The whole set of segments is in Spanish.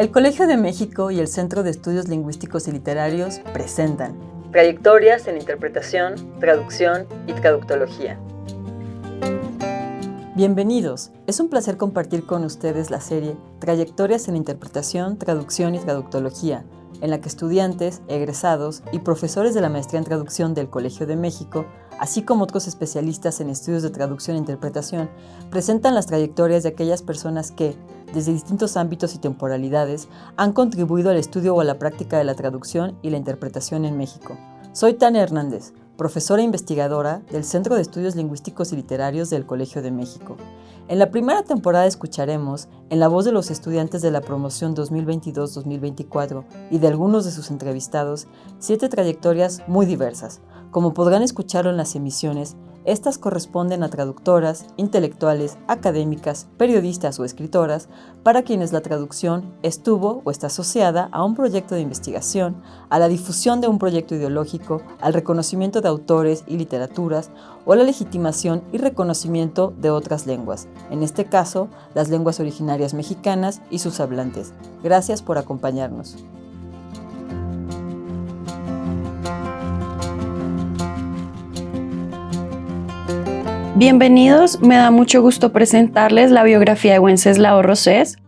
El Colegio de México y el Centro de Estudios Lingüísticos y Literarios presentan Trayectorias en Interpretación, Traducción y Traductología. Bienvenidos, es un placer compartir con ustedes la serie Trayectorias en Interpretación, Traducción y Traductología, en la que estudiantes, egresados y profesores de la maestría en traducción del Colegio de México, así como otros especialistas en estudios de traducción e interpretación, presentan las trayectorias de aquellas personas que, desde distintos ámbitos y temporalidades, han contribuido al estudio o a la práctica de la traducción y la interpretación en México. Soy Tania Hernández, profesora e investigadora del Centro de Estudios Lingüísticos y Literarios del Colegio de México. En la primera temporada escucharemos, en la voz de los estudiantes de la promoción 2022-2024 y de algunos de sus entrevistados, 7 trayectorias muy diversas. Como podrán escucharlo en las emisiones, estas corresponden a traductoras, intelectuales, académicas, periodistas o escritoras, para quienes la traducción estuvo o está asociada a un proyecto de investigación, a la difusión de un proyecto ideológico, al reconocimiento de autores y literaturas, o a la legitimación y reconocimiento de otras lenguas, en este caso, las lenguas originarias mexicanas y sus hablantes. Gracias por acompañarnos. Bienvenidos, me da mucho gusto presentarles la biografía de Wenceslao Rosés.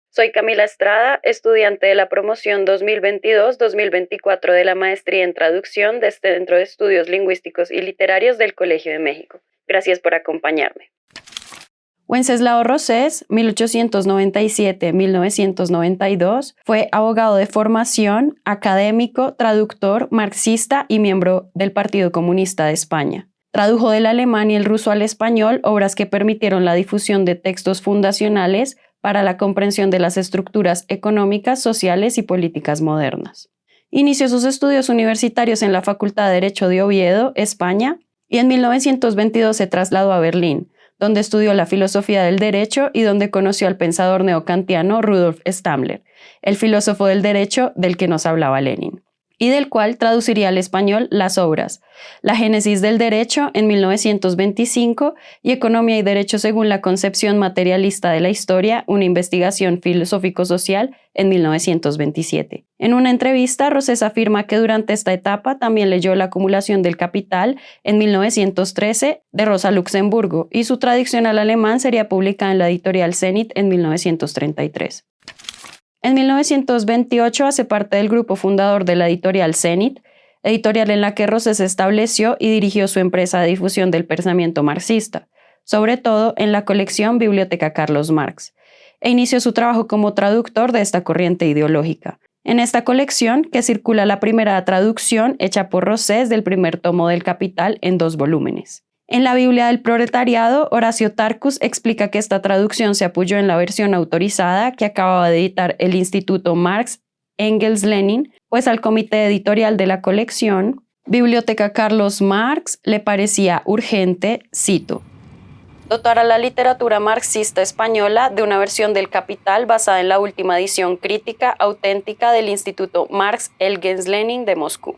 Soy Camila Estrada, estudiante de la promoción 2022-2024 de la maestría en traducción del Centro de Estudios Lingüísticos y Literarios del Colegio de México. Gracias por acompañarme. Wenceslao Rosés, 1897-1992, fue abogado de formación, académico, traductor, marxista y miembro del Partido Comunista de España. Tradujo del alemán y el ruso al español obras que permitieron la difusión de textos fundacionales para la comprensión de las estructuras económicas, sociales y políticas modernas. Inició sus estudios universitarios en la Facultad de Derecho de Oviedo, España, y en 1922 se trasladó a Berlín, donde estudió la filosofía del derecho y donde conoció al pensador neokantiano Rudolf Stammler, el filósofo del derecho del que nos hablaba Lenin, y del cual traduciría al español las obras La Génesis del Derecho en 1925 y Economía y Derecho según la concepción materialista de la historia, una investigación filosófico-social en 1927. En una entrevista, Rosés afirma que durante esta etapa también leyó La acumulación del capital en 1913 de Rosa Luxemburgo y su traducción al alemán sería publicada en la editorial Zenit en 1933. En 1928 hace parte del grupo fundador de la editorial Zenit, editorial en la que Rosés estableció y dirigió su empresa de difusión del pensamiento marxista, sobre todo en la colección Biblioteca Carlos Marx, e inició su trabajo como traductor de esta corriente ideológica. En esta colección, que circula la primera traducción hecha por Rosés del primer tomo del Capital en 2 volúmenes. En la Biblia del Proletariado, Horacio Tarcus explica que esta traducción se apoyó en la versión autorizada que acababa de editar el Instituto Marx, Engels, Lenin, pues al comité editorial de la colección, Biblioteca Carlos Marx, le parecía urgente, cito, dotar a la literatura marxista española de una versión del Capital basada en la última edición crítica auténtica del Instituto Marx, Engels, Lenin de Moscú.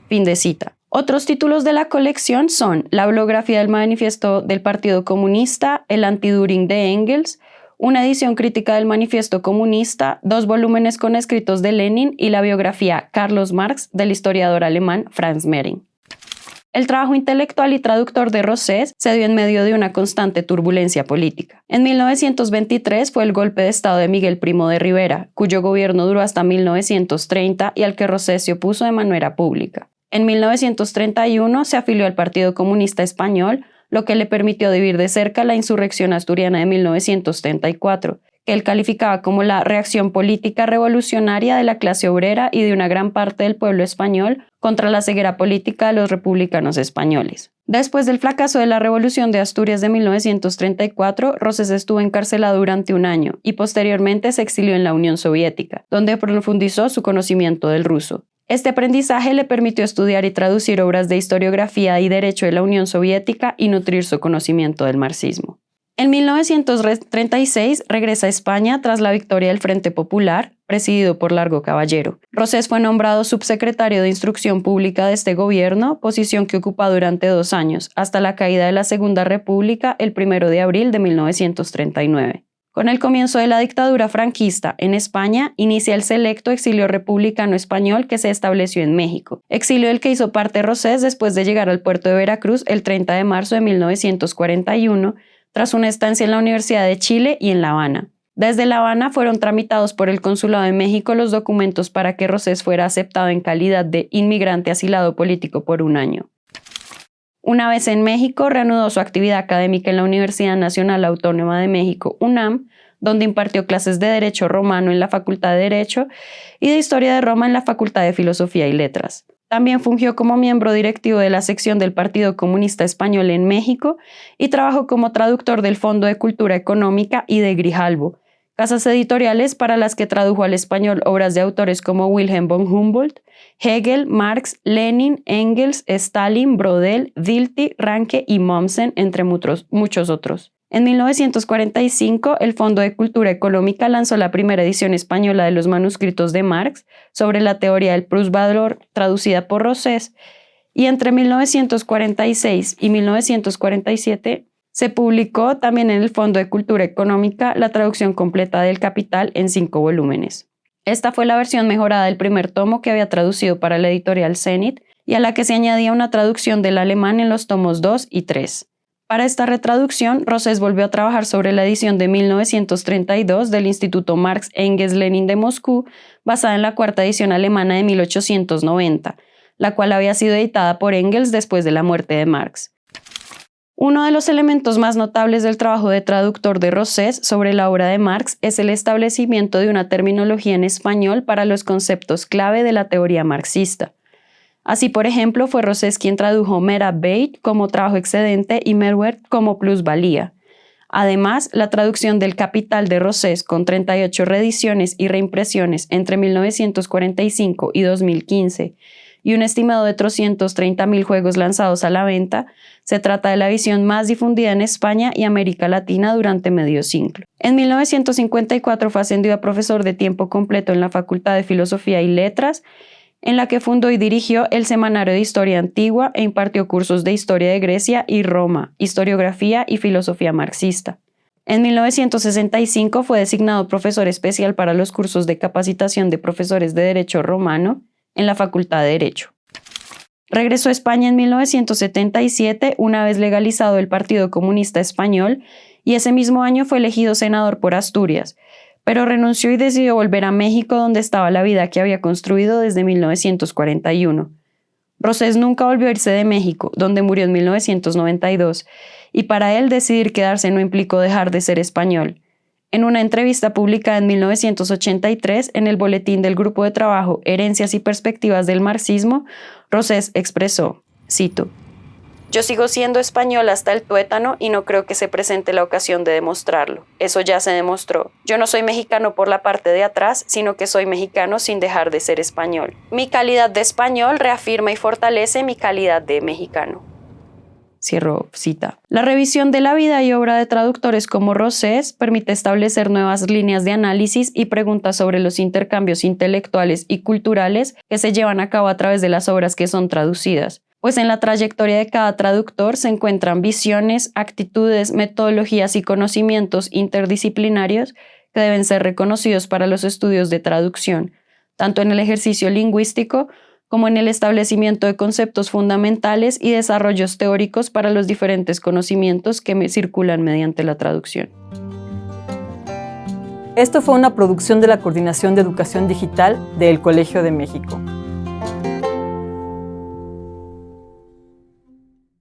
Fin de cita. Otros títulos de la colección son La biografía del manifiesto del Partido Comunista, El Anti-Düring de Engels, una edición crítica del manifiesto comunista, 2 volúmenes con escritos de Lenin y la biografía Carlos Marx del historiador alemán Franz Mehring. El trabajo intelectual y traductor de Rosés se dio en medio de una constante turbulencia política. En 1923 fue el golpe de estado de Miguel Primo de Rivera, cuyo gobierno duró hasta 1930 y al que Rosés se opuso de manera pública. En 1931 se afilió al Partido Comunista Español, lo que le permitió vivir de cerca la insurrección asturiana de 1934, que él calificaba como la reacción política revolucionaria de la clase obrera y de una gran parte del pueblo español contra la ceguera política de los republicanos españoles. Después del fracaso de la Revolución de Asturias de 1934, Rosés estuvo encarcelado durante 1 año y posteriormente se exilió en la Unión Soviética, donde profundizó su conocimiento del ruso. Este aprendizaje le permitió estudiar y traducir obras de historiografía y derecho de la Unión Soviética y nutrir su conocimiento del marxismo. En 1936 regresa a España tras la victoria del Frente Popular, presidido por Largo Caballero. Rosés fue nombrado subsecretario de Instrucción Pública de este gobierno, posición que ocupa durante 2 años, hasta la caída de la Segunda República el 1 de abril de 1939. Con el comienzo de la dictadura franquista en España, inicia el selecto exilio republicano español que se estableció en México, exilio del que hizo parte Rosés después de llegar al puerto de Veracruz el 30 de marzo de 1941, tras una estancia en la Universidad de Chile y en La Habana. Desde La Habana fueron tramitados por el Consulado de México los documentos para que Rosés fuera aceptado en calidad de inmigrante asilado político por un año. Una vez en México, reanudó su actividad académica en la Universidad Nacional Autónoma de México, UNAM, donde impartió clases de Derecho Romano en la Facultad de Derecho y de Historia de Roma en la Facultad de Filosofía y Letras. También fungió como miembro directivo de la sección del Partido Comunista Español en México y trabajó como traductor del Fondo de Cultura Económica y de Grijalbo, casas editoriales para las que tradujo al español obras de autores como Wilhelm von Humboldt, Hegel, Marx, Lenin, Engels, Stalin, Brodel, Dilthey, Ranke y Mommsen, entre muchos otros. En 1945, el Fondo de Cultura Económica lanzó la primera edición española de los manuscritos de Marx sobre la teoría del plusvalor, traducida por Rosés, y entre 1946 y 1947 se publicó también en el Fondo de Cultura Económica la traducción completa del Capital en 5 volúmenes. Esta fue la versión mejorada del primer tomo que había traducido para la editorial Zenit y a la que se añadía una traducción del alemán en los tomos 2 y 3. Para esta retraducción, Rosés volvió a trabajar sobre la edición de 1932 del Instituto Marx Engels Lenin de Moscú, basada en la cuarta edición alemana de 1890, la cual había sido editada por Engels después de la muerte de Marx. Uno de los elementos más notables del trabajo de traductor de Rosés sobre la obra de Marx es el establecimiento de una terminología en español para los conceptos clave de la teoría marxista. Así, por ejemplo, fue Rosés quien tradujo Mehrarbeit como trabajo excedente y Mehrwert como plusvalía. Además, la traducción del Capital de Rosés con 38 reediciones y reimpresiones entre 1945 y 2015 y un estimado de 330.000 juegos lanzados a la venta, se trata de la edición más difundida en España y América Latina durante medio siglo. En 1954 fue ascendido a profesor de tiempo completo en la Facultad de Filosofía y Letras, en la que fundó y dirigió el Semanario de Historia Antigua e impartió cursos de Historia de Grecia y Roma, Historiografía y Filosofía Marxista. En 1965 fue designado profesor especial para los cursos de capacitación de profesores de Derecho Romano en la Facultad de Derecho. Regresó a España en 1977, una vez legalizado el Partido Comunista Español, y ese mismo año fue elegido senador por Asturias, pero renunció y decidió volver a México, donde estaba la vida que había construido desde 1941. Rosés nunca volvió a irse de México, donde murió en 1992, y para él decidir quedarse no implicó dejar de ser español. En una entrevista publicada en 1983 en el boletín del Grupo de Trabajo Herencias y Perspectivas del Marxismo, Rosés expresó, cito, «Yo sigo siendo español hasta el tuétano y no creo que se presente la ocasión de demostrarlo. Eso ya se demostró. Yo no soy mexicano por la parte de atrás, sino que soy mexicano sin dejar de ser español. Mi calidad de español reafirma y fortalece mi calidad de mexicano». Cierro cita. La revisión de la vida y obra de traductores como Rosés permite establecer nuevas líneas de análisis y preguntas sobre los intercambios intelectuales y culturales que se llevan a cabo a través de las obras que son traducidas, pues en la trayectoria de cada traductor se encuentran visiones, actitudes, metodologías y conocimientos interdisciplinarios que deben ser reconocidos para los estudios de traducción, tanto en el ejercicio lingüístico como en el establecimiento de conceptos fundamentales y desarrollos teóricos para los diferentes conocimientos que circulan mediante la traducción. Esto fue una producción de la Coordinación de Educación Digital del Colegio de México.